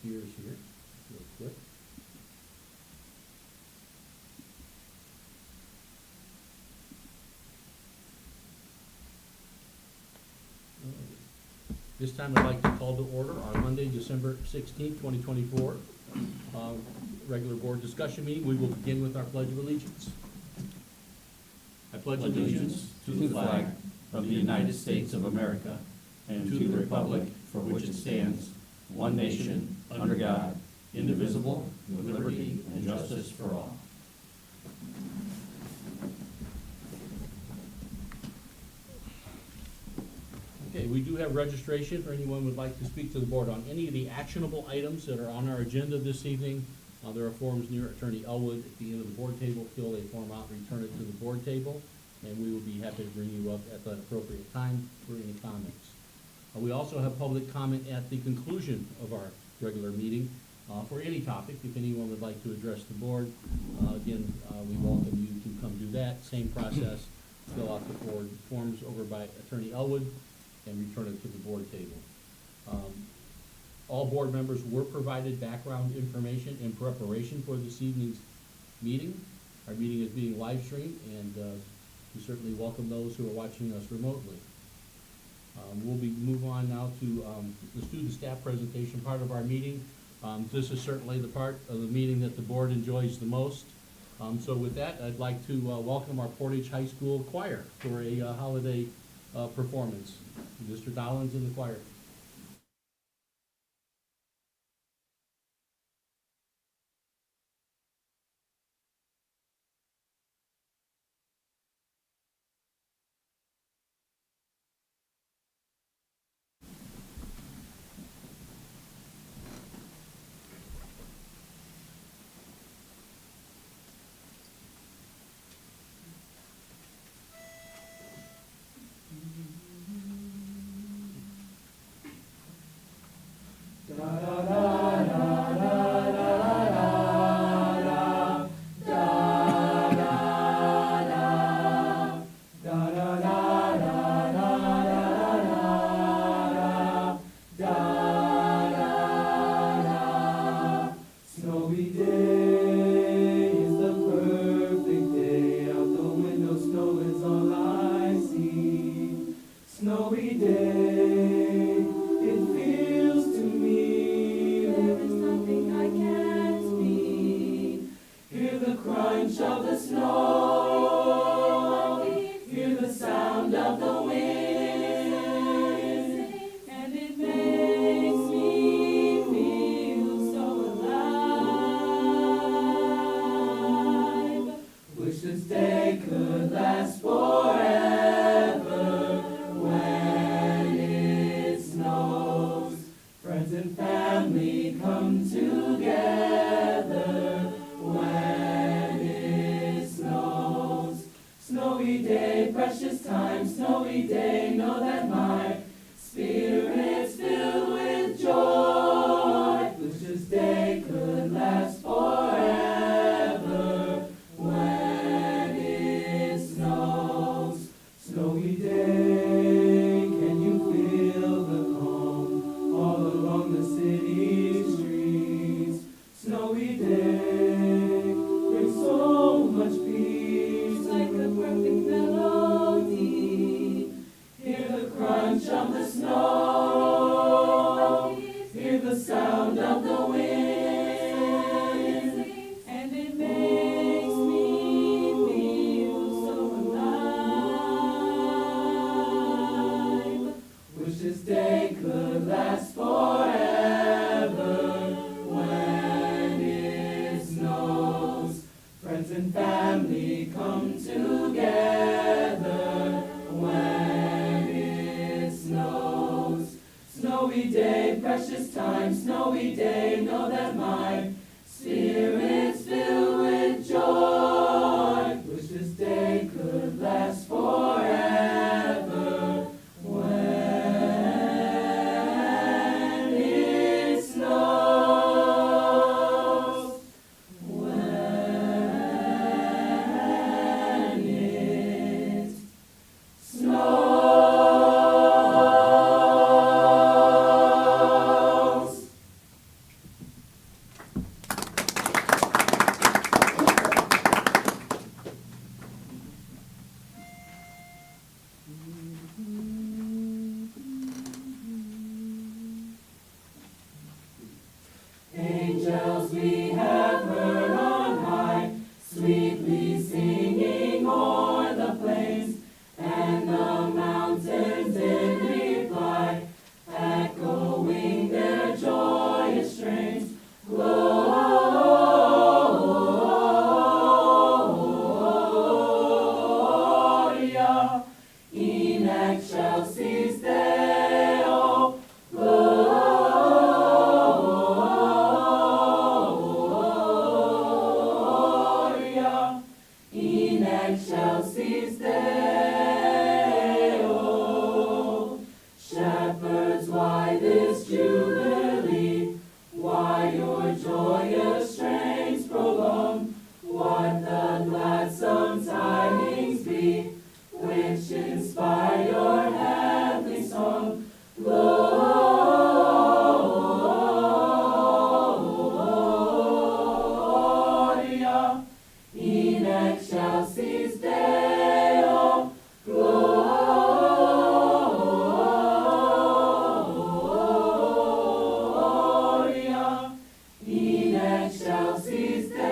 gears here real quick. This time I'd like to call to order our Monday, December 16th, 2024, regular board discussion meeting. We will begin with our Pledge of Allegiance. I pledge allegiance to the flag of the United States of America and to the republic for which it stands, one nation, under God, indivisible, with liberty and justice for all. Okay, we do have registration for anyone who would like to speak to the board on any of the actionable items that are on our agenda this evening. There are forms near Attorney Elwood at the end of the board table. Fill a form out, return it to the board table, and we will be happy to bring you up at the appropriate time for any comments. We also have public comment at the conclusion of our regular meeting for any topic. If anyone would like to address the board, again, we welcome you to come do that. Same process, fill out the board forms over by Attorney Elwood and return it to the board table. All board members were provided background information in preparation for this evening's meeting. Our meeting is being live streamed, and we certainly welcome those who are watching us remotely. We'll move on now to the student staff presentation part of our meeting. This is certainly the part of the meeting that the board enjoys the most. So with that, I'd like to welcome our Portage High School choir for a holiday performance. Mr. Dollins in the choir. in excelsis Deo Gloria, in excelsis Deo.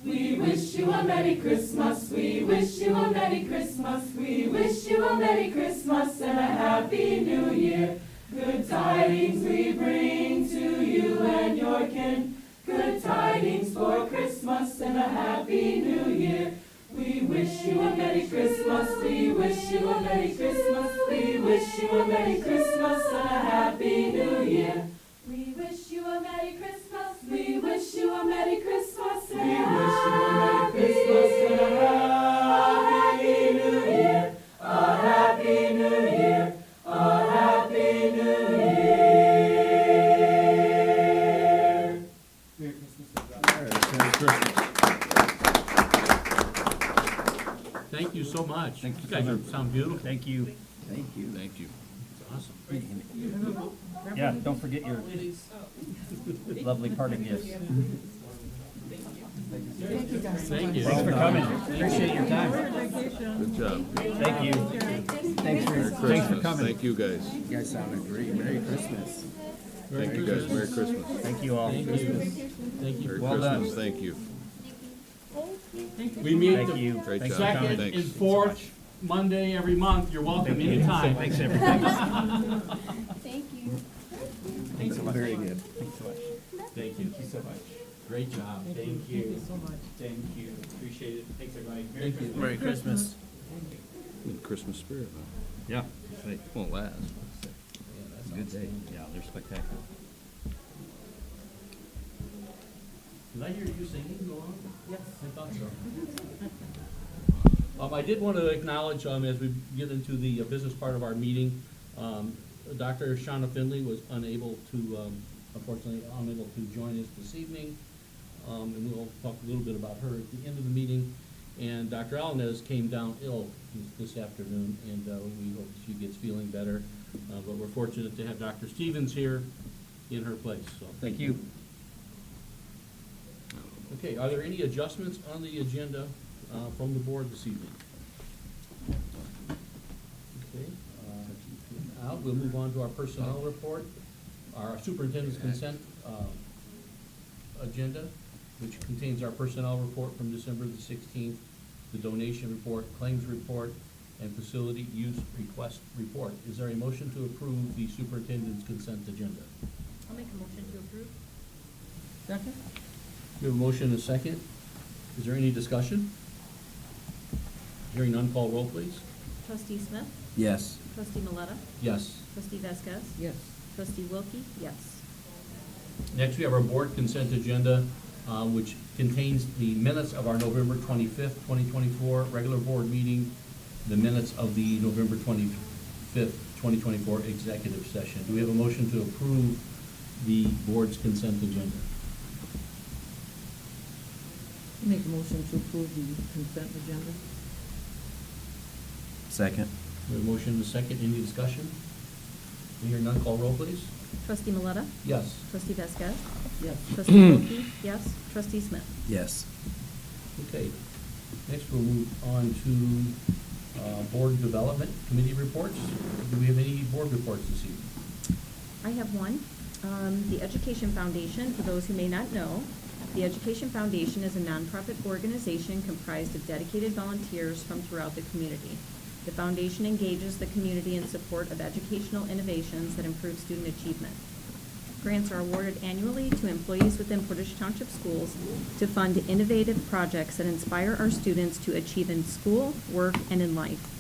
We wish you a Merry Christmas, we wish you a Merry Christmas, we wish you a Merry Christmas and a Happy New Year. Good tidings we bring to you and your kin, good tidings for Christmas and a Happy New Year. We wish you a Merry Christmas, we wish you a Merry Christmas, we wish you a Merry Christmas and a Happy New Year. We wish you a Merry Christmas. We wish you a Merry Christmas and We a wish you a Merry Christmas and a Happy New Year. A Happy New Year. A Happy New Year. Merry Christmas. Merry Christmas. Thank you so much. Thank you You guys so much. sound beautiful. Thank you. Thank you. Thank you. It's awesome. Yeah, don't forget your lovely parting gifts. Thank you. Thanks for coming. Appreciate your time. Good job. Thank you. Thanks for Christmas. coming. Thank you, guys. You guys sounded great. Merry Christmas. Thank you, guys. Merry Christmas. Thank you all. Thank you. Thank you. Merry Well done. Christmas. Thank you. We meet Thank the you. Great Thanks job. for coming. second Thanks. and fourth Monday every month. You're welcome Thank you. anytime. Thanks, everybody. Thank you. Thanks so much. Very good. Thanks so much. Thank you. Thank you so much. Great job. Thank you. so much. Thank you. Appreciate it. Thanks, everybody. Thank you. Merry Christmas. In Christmas spirit, huh? Yeah. Right. Won't last. Good day. Yeah, they're spectacular. Did I hear you singing go on? Yes. I thought so. I did want to acknowledge, as we get into the business part of our meeting, Dr. Shauna Finley was unable to, unfortunately, unable to join us this evening. And we'll talk a little bit about her at the end of the meeting. And Dr. Alnez came down ill this afternoon, and we hope she gets feeling better. But we're fortunate to have Dr. Stevens here in her place, so. Thank you. Okay, are there any adjustments on the agenda from the board this evening? Okay, out, we'll move on to our personnel report, our superintendent's consent agenda, which contains our personnel report from December the 16th, the donation report, claims report, and facility use request report. Is there a motion to approve the superintendent's consent agenda? I'll make a motion to approve. Second? We have a motion and a second. Is there any discussion? Hearing none, call roll, please. Trustee Smith? Yes. Trustee Maleta? Yes. Trustee Vasquez? Yes. Trustee Wilkie? Yes. Next, we have our board consent agenda, which contains the minutes of our November 25th, 2024 regular board meeting, the minutes of the November 25th, 2024 executive session. Do we have a motion to approve the board's consent agenda? Make a motion to approve the consent agenda. Second. We have a motion and a second. Any discussion? Hearing none, call roll, please. Trustee Maleta? Yes. Trustee Vasquez? Yes. Trustee Wilkie? Yes. Trustee Smith? Yes. Okay. Next, we'll move on to board development committee reports. Do we have any board reports this evening? I have one. The Education Foundation, for those who may not know, the Education Foundation is a nonprofit organization comprised of dedicated volunteers from throughout the community. The foundation engages the community in support of educational innovations that improve student achievement. Grants are awarded annually to employees within Portage Township Schools to fund innovative projects that inspire our students to achieve in school, work, and in life.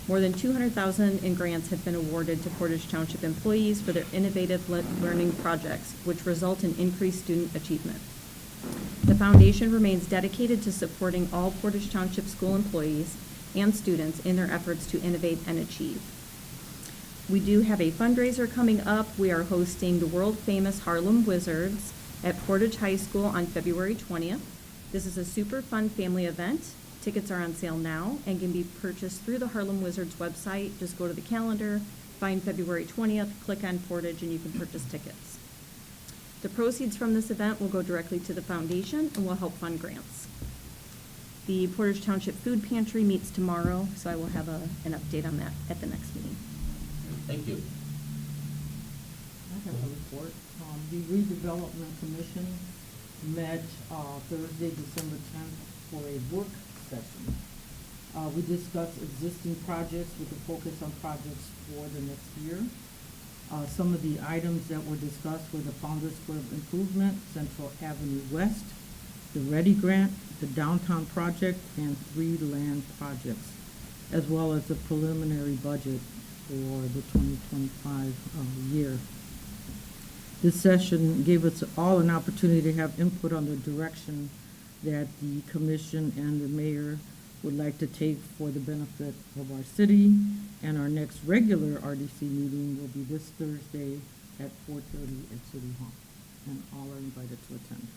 More than $200,000 in grants have been awarded to Portage Township employees for their innovative learning projects, which result in increased student achievement. The foundation remains dedicated to supporting all Portage Township school employees and students in their efforts to innovate and achieve. We do have a fundraiser coming up. We are hosting the world-famous Harlem Wizards at Portage High School on February 20th. This is a super fun family event. Tickets are on sale now and can be purchased through the Harlem Wizards website. Just go to the calendar, find February 20th, click on Portage, and you can purchase tickets. The proceeds from this event will go directly to the foundation and will help fund grants. The Portage Township Food Pantry meets tomorrow, so I will have an update on that at the next meeting. Thank you. I have a report. The redevelopment commission met Thursday, December 10th for a work session. We discussed existing projects with a focus on projects for the next year. Some of the items that were discussed were the Founders Square Improvement, Central Avenue West, the Ready Grant, the Downtown Project, and 3 land projects, as well as the preliminary budget for the 2025 year. This session gave us all an opportunity to have input on the direction that the commission and the mayor would like to take for the benefit of our city. And our next regular RDC meeting will be this Thursday at 4:30 at City Hall. And all are invited to attend.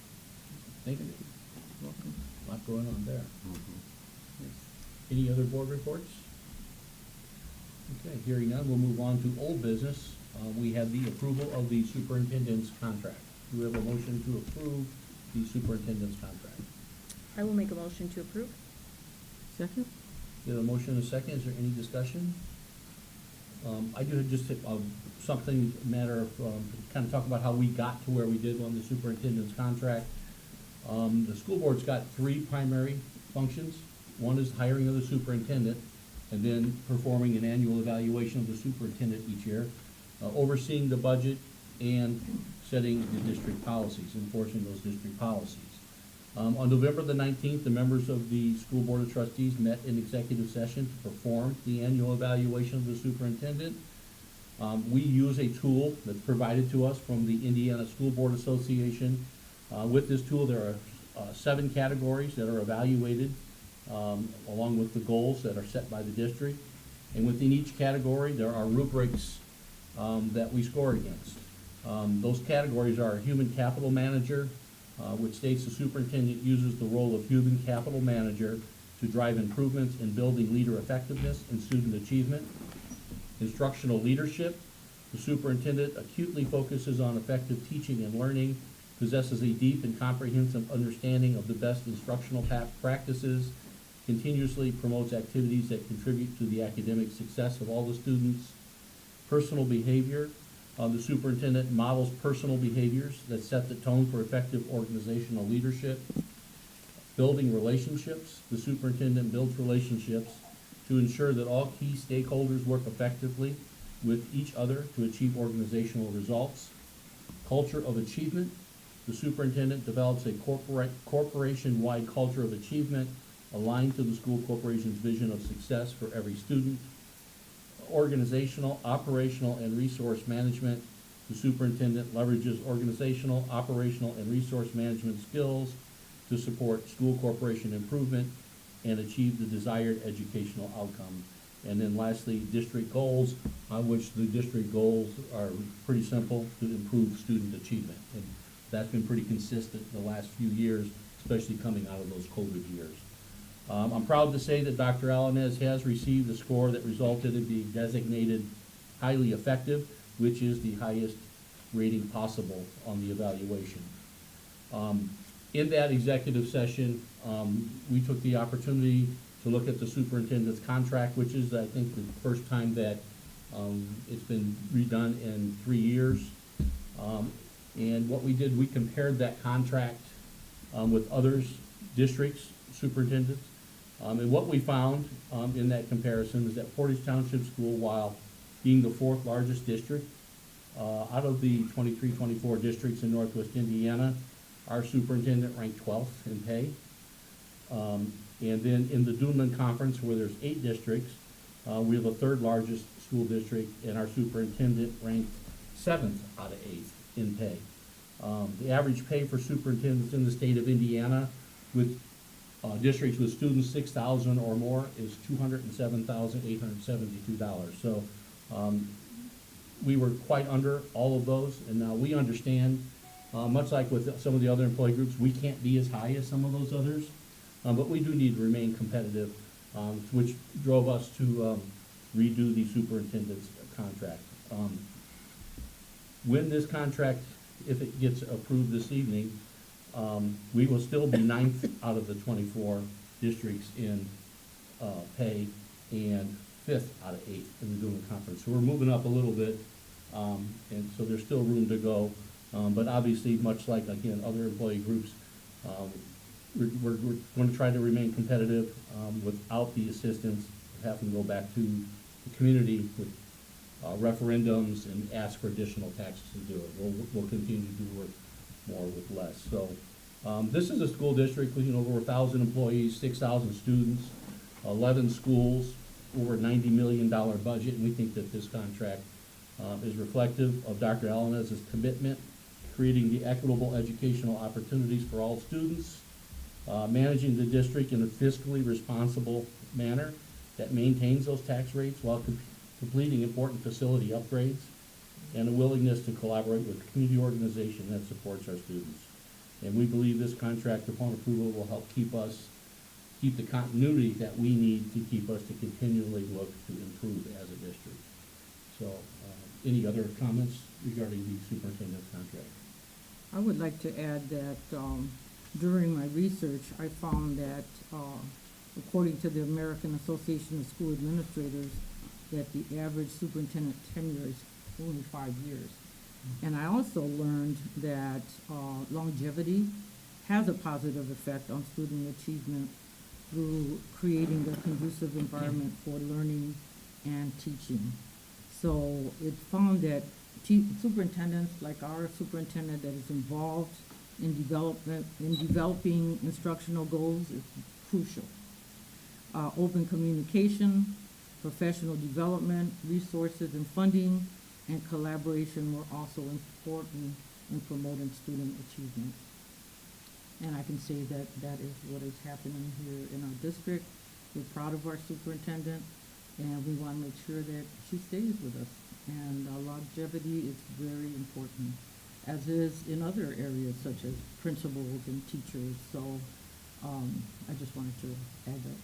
Thank you. Welcome. A lot going on there. Any other board reports? Okay, hearing none, we'll move on to old business. We have the approval of the superintendent's contract. Do we have a motion to approve the superintendent's contract? I will make a motion to approve. Second? We have a motion and a second. Is there any discussion? I do just something matter of, kind of talk about how we got to where we did on the superintendent's contract. The school board's got 3 primary functions. One is hiring of the superintendent, and then performing an annual evaluation of the superintendent each year, overseeing the budget, and setting the district policies, enforcing those district policies. On November the 19th, the members of the School Board of Trustees met in executive session to perform the annual evaluation of the superintendent. We use a tool that's provided to us from the Indiana School Board Association. With this tool, there are 7 categories that are evaluated, along with the goals that are set by the district. And within each category, there are rubrics that we score against. Those categories are human capital manager, which states the superintendent uses the role of human capital manager to drive improvements in building leader effectiveness and student achievement. Instructional leadership, the superintendent acutely focuses on effective teaching and learning, possesses a deep and comprehensive understanding of the best instructional practices, continuously promotes activities that contribute to the academic success of all the students. Personal behavior. The superintendent models personal behaviors that set the tone for effective organizational leadership. Building relationships. The superintendent builds relationships to ensure that all key stakeholders work effectively with each other to achieve organizational results. Culture of achievement. The superintendent develops a corporation-wide culture of achievement aligned to the school corporation's vision of success for every student. Organizational, operational, and resource management. The superintendent leverages organizational, operational, and resource management skills to support school corporation improvement and achieve the desired educational outcome. And then lastly, district goals, on which the district goals are pretty simple: to improve student achievement. And that's been pretty consistent the last few years, especially coming out of those COVID years. I'm proud to say that Dr. Alanez has received a score that resulted in being designated highly effective, which is the highest rating possible on the evaluation. In that executive session, we took the opportunity to look at the superintendent's contract, which is, I think, the first time that it's been redone in 3 years. And what we did, we compared that contract with others, districts, superintendents. And what we found in that comparison is that Portage Township School, while being the 4th largest district, out of the 23-24 districts in Northwest Indiana, our superintendent ranked 12th in pay. And then in the Duneland Conference, where there's 8 districts, we have the 3rd largest school district, and our superintendent ranked 7th out of 8 in pay. The average pay for superintendents in the state of Indiana with districts with students 6,000 or more is $207,872. So we were quite under all of those, and now we understand, much like with some of the other employee groups, we can't be as high as some of those others, but we do need to remain competitive, which drove us to redo the superintendent's contract. When this contract, if it gets approved this evening, we will still be 9th out of the 24 districts in pay and 5th out of 8 in the Duneland Conference. So we're moving up a little bit, and so there's still room to go. But obviously, much like, again, other employee groups, we're going to try to remain competitive without the assistance of having to go back to the community with referendums and ask for additional taxes to do it. We'll continue to do work more with less. So this is a school district with over 1,000 employees, 6,000 students, 11 schools, over $90 million budget, and we think that this contract is reflective of Dr. Alanez's commitment, creating the equitable educational opportunities for all students, managing the district in a fiscally responsible manner that maintains those tax rates while completing important facility upgrades, and a willingness to collaborate with a community organization that supports our students. And we believe this contract, upon approval, will help keep the continuity that we need to keep us to continually look to improve as a district. So, any other comments regarding the superintendent's contract? I would like to add that during my research, I found that according to the American Association of School Administrators, that the average superintendent tenure is only 5 years. And I also learned that longevity has a positive effect on student achievement through creating a conducive environment for learning and teaching. So it found that superintendents, like our superintendent that is involved in developing instructional goals, is crucial. Open communication, professional development, resources and funding, and collaboration were also important in promoting student achievement. And I can say that that is what is happening here in our district. We're proud of our superintendent, and we want to make sure that she stays with us. And longevity is very important, as is in other areas such as principals and teachers. So I just wanted to add that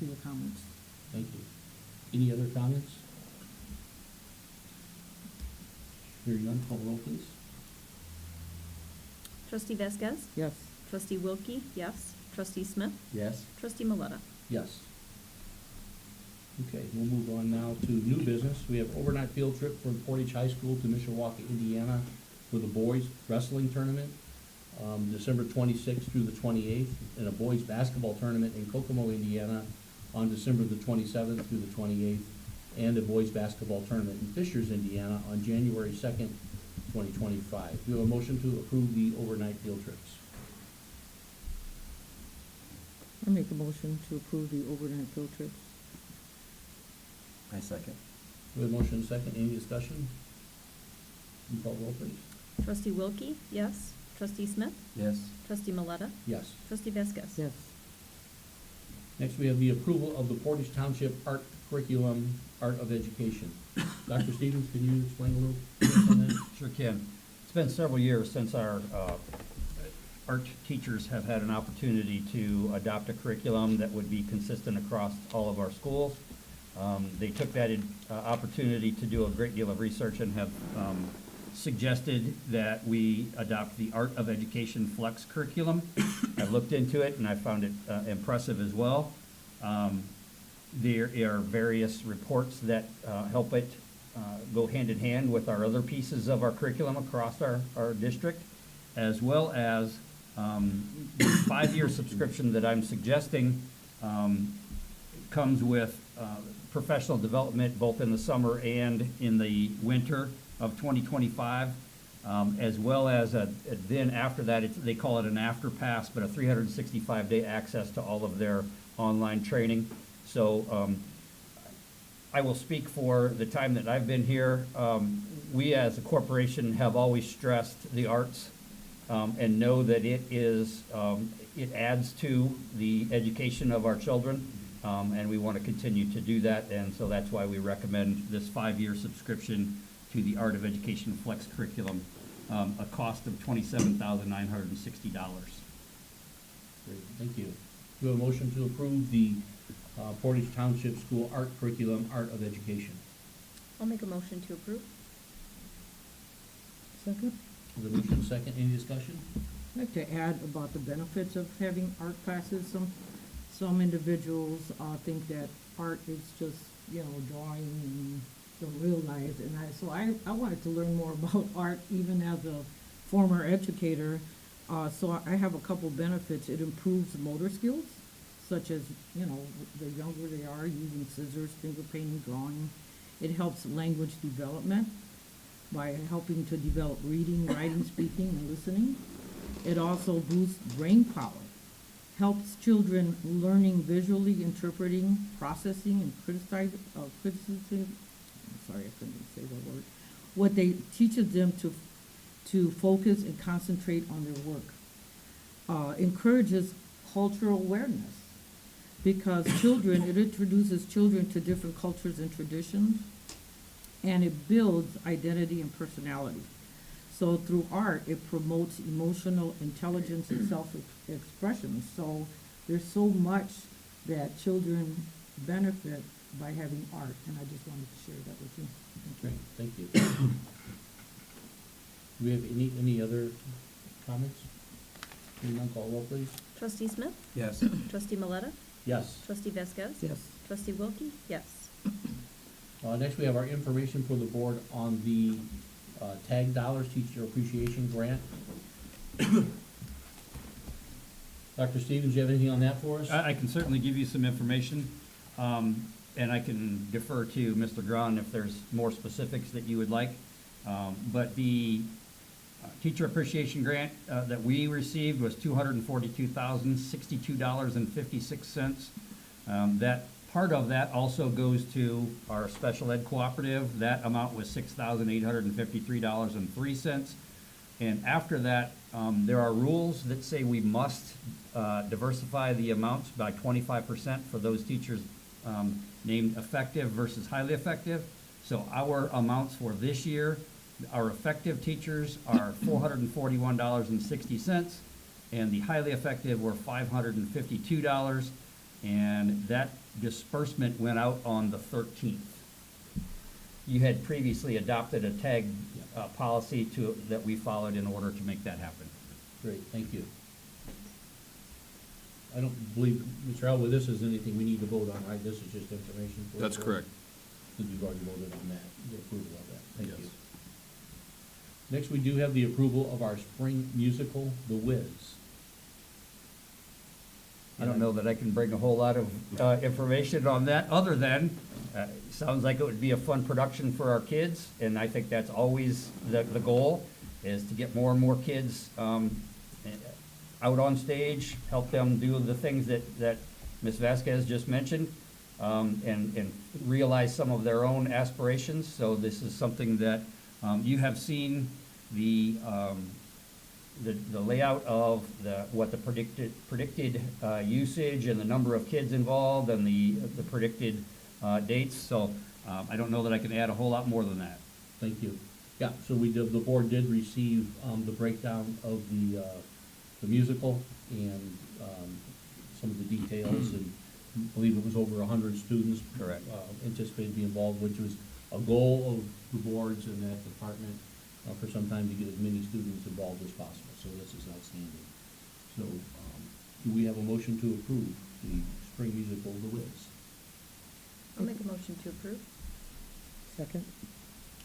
to your comments. Thank you. Any other comments? Hearing none, call roll, please. Trustee Vasquez? Yes. Trustee Wilkie? Yes. Trustee Smith? Yes. Trustee Maleta? Yes. Okay, we'll move on now to new business. We have overnight field trip from Portage High School to Mishawaka, Indiana for the boys wrestling tournament, December 26th through the 28th, and a boys basketball tournament in Kokomo, Indiana on December the 27th through the 28th, and a boys basketball tournament in Fishers, Indiana on January 2nd, 2025. Do you have a motion to approve the overnight field trips? I make a motion to approve the overnight field trips. I second. We have a motion and a second. Any discussion? Can you call the roll, please? Trustee Wilkie, yes. Trustee Smith? Yes. Trustee Maleta? Yes. Trustee Vasquez? Yes. Next, we have the approval of the Portage Township Art Curriculum, Art of Education. Dr. Stevens, can you explain a little bit on that? Sure can. It's been several years since our art teachers have had an opportunity to adopt a curriculum that would be consistent across all of our schools. They took that opportunity to do a great deal of research and have suggested that we adopt the Art of Education Flex curriculum. I looked into it and I found it impressive as well. There are various reports that help it go hand in hand with our other pieces of our curriculum across our district, as well as the 5-year subscription that I'm suggesting comes with professional development both in the summer and in the winter of 2025, as well as then after that, they call it an after pass, but a 365-day access to all of their online training. So I will speak for the time that I've been here. We as a corporation have always stressed the arts and know that it adds to the education of our children, and we want to continue to do that, and so that's why we recommend this 5-year subscription to the Art of Education Flex curriculum, a cost of $27,960. Great, thank you. Do we have a motion to approve the Portage Township School Art Curriculum, Art of Education? I'll make a motion to approve. Second. We have a motion and a second. Any discussion? I'd like to add about the benefits of having art classes. Some individuals think that art is just, drawing and don't realize. And so I wanted to learn more about art even as a former educator. So I have a couple benefits. It improves motor skills, such as, the younger they are, using scissors, finger painting, drawing. It helps language development by helping to develop reading, writing, speaking, and listening. It also boosts brain power, helps children learning visually, interpreting, processing, and criticism. Sorry, I couldn't say that word. What they teaches them to focus and concentrate on their work. Encourages cultural awareness because it introduces children to different cultures and traditions, and it builds identity and personality. So through art, it promotes emotional intelligence and self-expression. So there's so much that children benefit by having art, and I just wanted to share that with you. Great, thank you. Do we have any other comments? Hearing none, call roll, please. Trustee Smith? Yes. Trustee Maleta? Yes. Trustee Vasquez? Yes. Trustee Wilkie? Yes. Next, we have our information for the board on the Tag Dollars Teacher Appreciation Grant. Dr. Stevens, do you have anything on that for us? I can certainly give you some information, and I can defer to Mr. Grahn if there's more specifics that you would like. But the Teacher Appreciation Grant that we received was $242,062.56. That part of that also goes to our special ed cooperative. That amount was $6,853.03. And after that, there are rules that say we must diversify the amounts by 25% for those teachers named effective versus highly effective. So our amounts for this year, our effective teachers are $441.60, and the highly effective were $552, and that disbursement went out on the 13th. You had previously adopted a tag policy that we followed in order to make that happen. Great, thank you. I don't believe, Mr. Elwood, this is anything we need to vote on, right? This is just information for the That's board? correct. Because we've already voted on that, the approval of that. Thank Yes. you. Next, we do have the approval of our spring musical, The Wiz. I don't know that I can bring a whole lot of information on that, other than, sounds like it would be a fun production for our kids, and I think that's always the goal, is to get more and more kids out on stage, help them do the things that Ms. Vasquez just mentioned, and realize some of their own aspirations. So this is something that you have seen the layout of what the predicted usage and the number of kids involved and the predicted dates. So I don't know that I can add a whole lot more than that. Thank you. Yeah, so the board did receive the breakdown of the musical and some of the details, and I believe it was over 100 students. Correct. Anticipated to be involved, which was a goal of the boards and that department for some time, to get as many students involved as possible. So this is outstanding. So do we have a motion to approve the spring musical, The Wiz? I'll make a motion to approve. Second.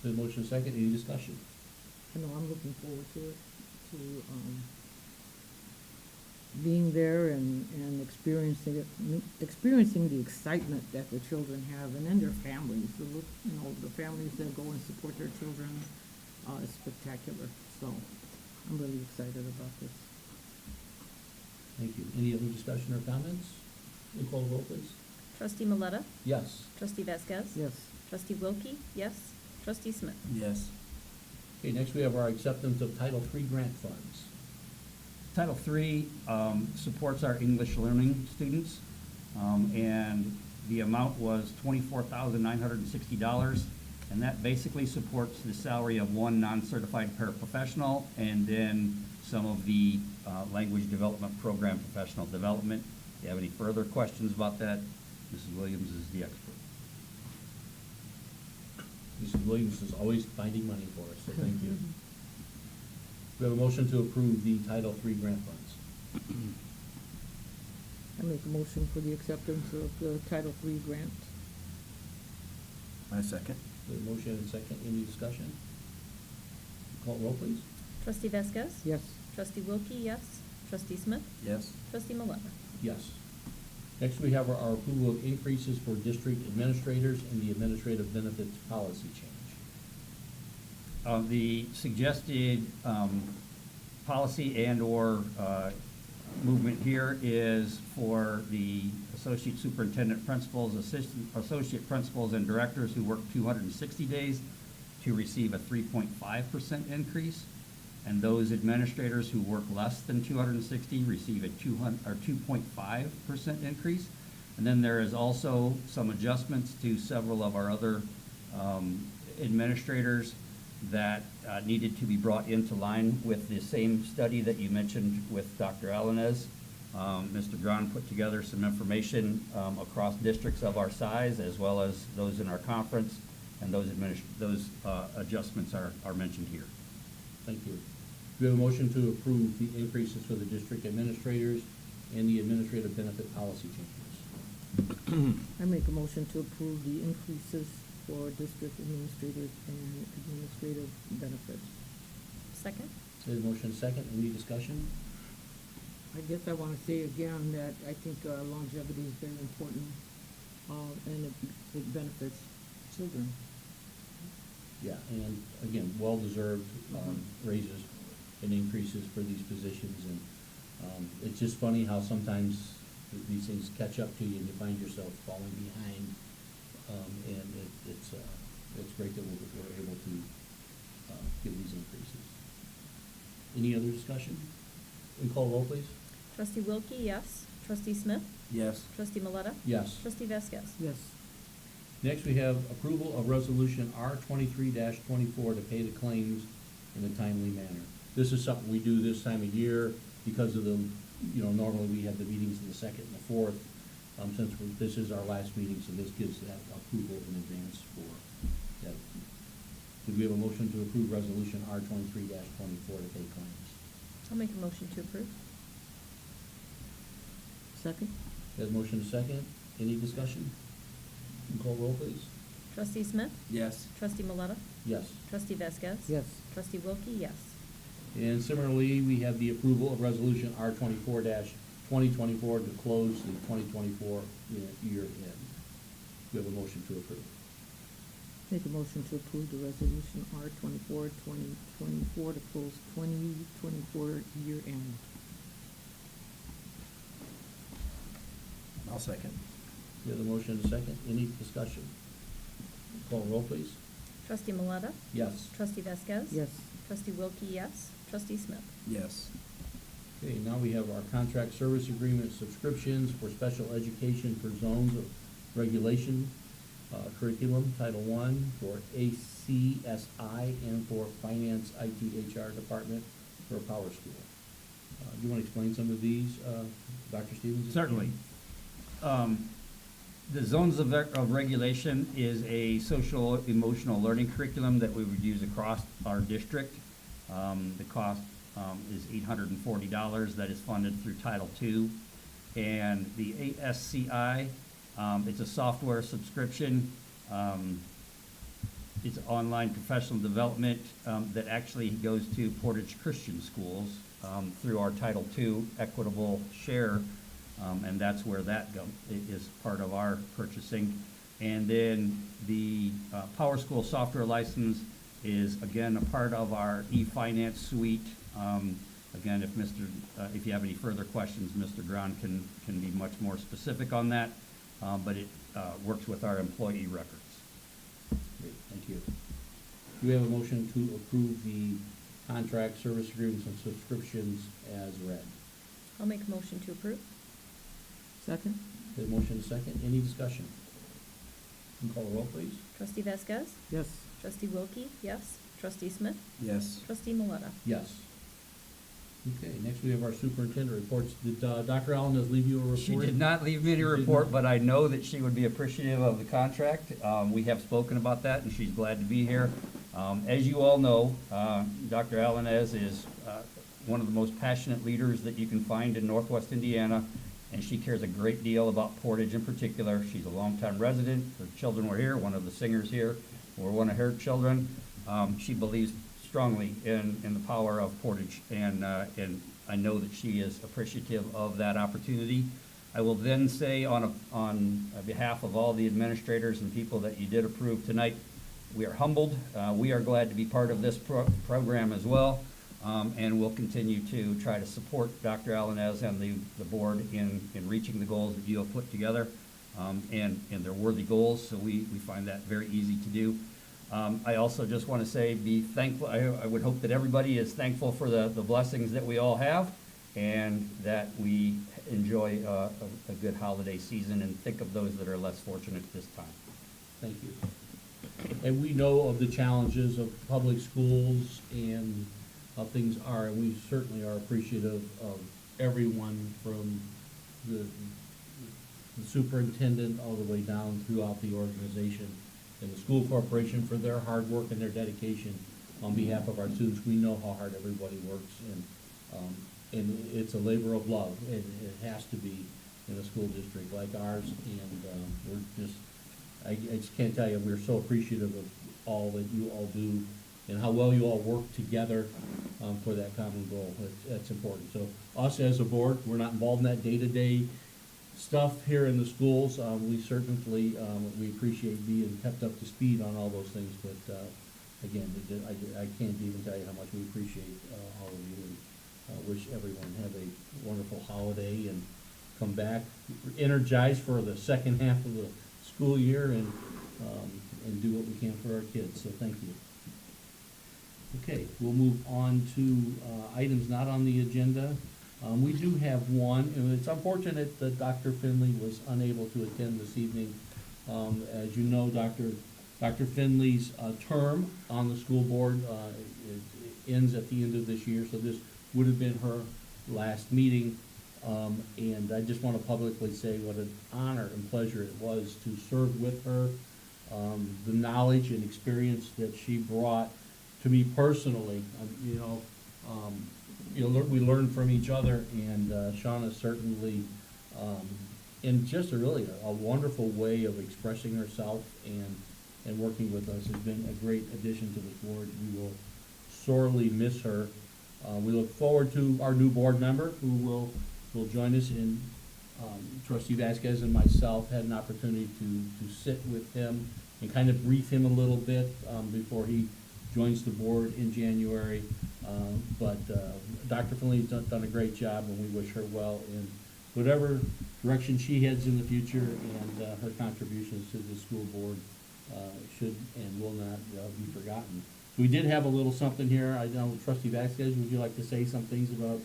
The motion is second, any discussion? I know, I'm looking forward to it, to, being there and experiencing it, experiencing the excitement that the children have, and then their families, the families that go and support their children, is spectacular. So I'm really excited about this. Thank you. Any other discussion or comments? Nicole, roll please. Trustee Maleta? Yes. Trustee Vasquez? Yes. Trustee Wilkie? Yes. Trustee Smith? Yes. Okay, next we have our acceptance of Title III grant funds. Title III supports our English learning students, and the amount was $24,960, and that basically supports the salary of one non-certified paraprofessional, and then some of the language development program professional development. If you have any further questions about that, Mrs. Williams is the expert. Mrs. Williams is always finding money for us, so thank you. We have a motion to approve the Title III grant funds. I make a motion for the acceptance of the Title III grant. I second. The motion and second, any discussion? Call roll please. Trustee Vasquez? Yes. Trustee Wilkie? Yes. Trustee Smith? Yes. Trustee Maleta? Yes. Next, we have our approval of increases for district administrators and the administrative benefits policy change. The suggested policy and/or movement here is for the associate superintendent principals, associate principals, and directors who work 260 days to receive a 3.5% increase, and those administrators who work less than 260 receive a 2.5% increase. And then there is also some adjustments to several of our other administrators that needed to be brought into line with the same study that you mentioned with Dr. Alanes. Mr. Grahn put together some information across districts of our size, as well as those in our conference, and those adjustments are mentioned here. Thank you. We have a motion to approve the increases for the district administrators and the administrative benefit policy changes. I make a motion to approve the increases for district administrators and administrative benefits. Second? The motion is second, any discussion? I guess I want to say again that I think longevity is very important, and it benefits children. Yeah, and again, well-deserved raises and increases for these positions, and it's just funny how sometimes these things catch up to you and you find yourself falling behind, and it's great that we're able to give these increases. Any other discussion? And call roll, please. Trustee Wilkie? Yes. Trustee Smith? Yes. Trustee Maleta? Yes. Trustee Vasquez? Yes. Next, we have approval of resolution R 23-24 to pay the claims in a timely manner. This is something we do this time of year because of the, normally we have the meetings in the second and the fourth. Since this is our last meeting, so this gives that approval in advance for that. Did we have a motion to approve resolution R 23-24 to pay claims? I'll make a motion to approve. second? There's a motion to second. Any discussion? Call roll, please. Trustee Smith? Yes. Trustee Maleta? Yes. Trustee Vasquez? Yes. Trustee Wilkie, yes. And similarly, we have the approval of resolution R 24-2024 to close the 2024 year end. We have a motion to approve. Make a motion to approve the resolution R 24-2024 to close 2024 year end. I'll second. We have a motion and a second. Any discussion? Call roll, please. Trustee Maleta? Yes. Trustee Vasquez? Yes. Trustee Wilkie, yes. Trustee Smith? Yes. Okay, now we have our contract service agreement subscriptions for special education for zones of regulation, curriculum, Title I, for ACSI, and for Finance IT HR Department for Power School. Do you want to explain some of these, Dr. Stevens? Certainly. The zones of regulation is a social emotional learning curriculum that we would use across our district. The cost is $840. That is funded through Title II. And the ASCI, it's a software subscription. It's online professional development that actually goes to Portage Christian Schools through our Title II equitable share. And that's where that is part of our purchasing. And then the Power School software license is, again, a part of our e-finance suite. Again, if you have any further questions, Mr. Brown can be much more specific on that, but it works with our employee records. Great, thank you. Do we have a motion to approve the contract service agreements and subscriptions as read? I'll make a motion to approve. Second? There's a motion and a second. Any discussion? Can you call the roll, please? Trustee Vasquez? Yes. Trustee Wilkie, yes. Trustee Smith? Yes. Trustee Maleta? Yes. Okay, next we have our superintendent reports. Did Dr. Allen just leave you a report? She did not leave me any report, but I know that she would be appreciative of the contract. We have spoken about that, and she's glad to be here. As you all know, Dr. Allenez is one of the most passionate leaders that you can find in Northwest Indiana, and she cares a great deal about Portage in particular. She's a longtime resident. Her children were here. One of the singers here were one of her children. She believes strongly in the power of Portage, and I know that she is appreciative of that opportunity. I will then say on behalf of all the administrators and people that you did approve tonight, we are humbled. We are glad to be part of this program as well, and we'll continue to try to support Dr. Allenez and the board in reaching the goals that you have put together, and they're worthy goals, so we find that very easy to do. I also just want to say, be thankful. I would hope that everybody is thankful for the blessings that we all have, and that we enjoy a good holiday season and think of those that are less fortunate at this time. Thank you. And we know of the challenges of public schools and how things are, and we certainly are appreciative of everyone from the superintendent all the way down throughout the organization and the school corporation for their hard work and their dedication on behalf of our students. We know how hard everybody works, and it's a labor of love, and it has to be in a school district like ours, and I just can't tell you, we're so appreciative of all that you all do and how well you all work together for that common goal. That's important. So us as a board, we're not involved in that day-to-day stuff here in the schools. We certainly, we appreciate being kept up to speed on all those things, but again, I can't even tell you how much we appreciate all of you, and wish everyone have a wonderful holiday and come back energized for the second half of the school year and do what we can for our kids, so thank you. Okay, we'll move on to items not on the agenda. We do have one, and it's unfortunate that Dr. Finley was unable to attend this evening. As you know, Dr. Finley's term on the school board it ends at the end of this year, so this would have been her last meeting. And I just want to publicly say what an honor and pleasure it was to serve with her. The knowledge and experience that she brought to me personally, we learn from each other, and Shauna certainly And just a really a wonderful way of expressing herself and working with us has been a great addition to this board. We will sorely miss her. We look forward to our new board member who will join us in, Trustee Vasquez and myself had an opportunity to sit with him and kind of brief him a little bit, before he joins the board in January. But Dr. Finley's done a great job, and we wish her well in whatever direction she heads in the future, and her contributions to the school board should and will not be forgotten. We did have a little something here. I know, Trustee Vasquez, would you like to say some things about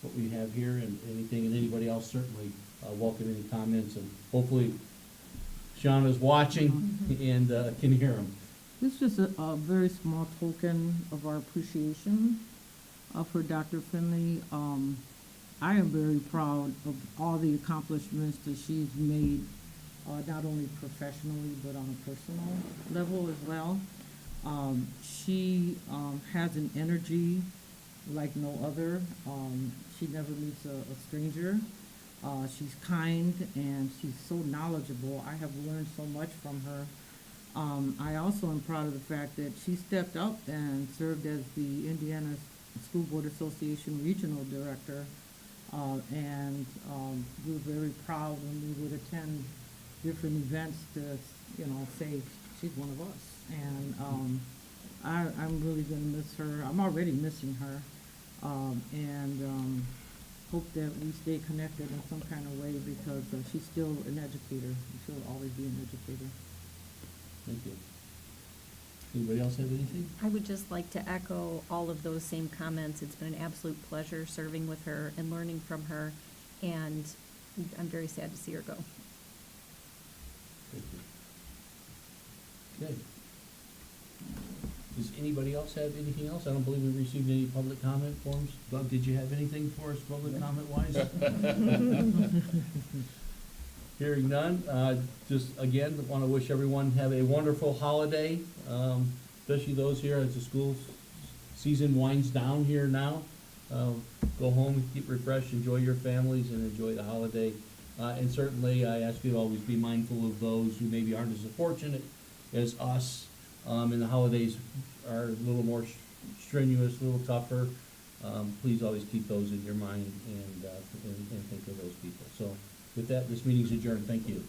what we have here and anything, and anybody else certainly welcome any comments, and hopefully Shauna's watching and can hear them. This is a very small token of our appreciation for Dr. Finley. I am very proud of all the accomplishments that she's made, not only professionally, but on a personal level as well. She has an energy like no other. She never meets a stranger. She's kind and she's so knowledgeable. I have learned so much from her. I also am proud of the fact that she stepped up and served as the Indiana School Board Association Regional Director. And we're very proud when we would attend different events to, say she's one of us. And I'm really gonna miss her. I'm already missing her. And hope that we stay connected in some kind of way because she's still an educator. And she'll always be an educator. Thank you. Anybody else have anything? I would just like to echo all of those same comments. It's been an absolute pleasure serving with her and learning from her, and I'm very sad to see her go. Thank you. Okay. Does anybody else have anything else? I don't believe we received any public comment forms. Doug, did you have anything for us public comment wise? Hearing none, just again, want to wish everyone have a wonderful holiday, especially those here as the school season winds down here now. Go home, keep refreshed, enjoy your families, and enjoy the holiday. And certainly, I ask you to always be mindful of those who maybe aren't as fortunate as us, and the holidays are a little more strenuous, a little tougher. Please always keep those in your mind and think of those people. So with that, this meeting's adjourned. Thank you.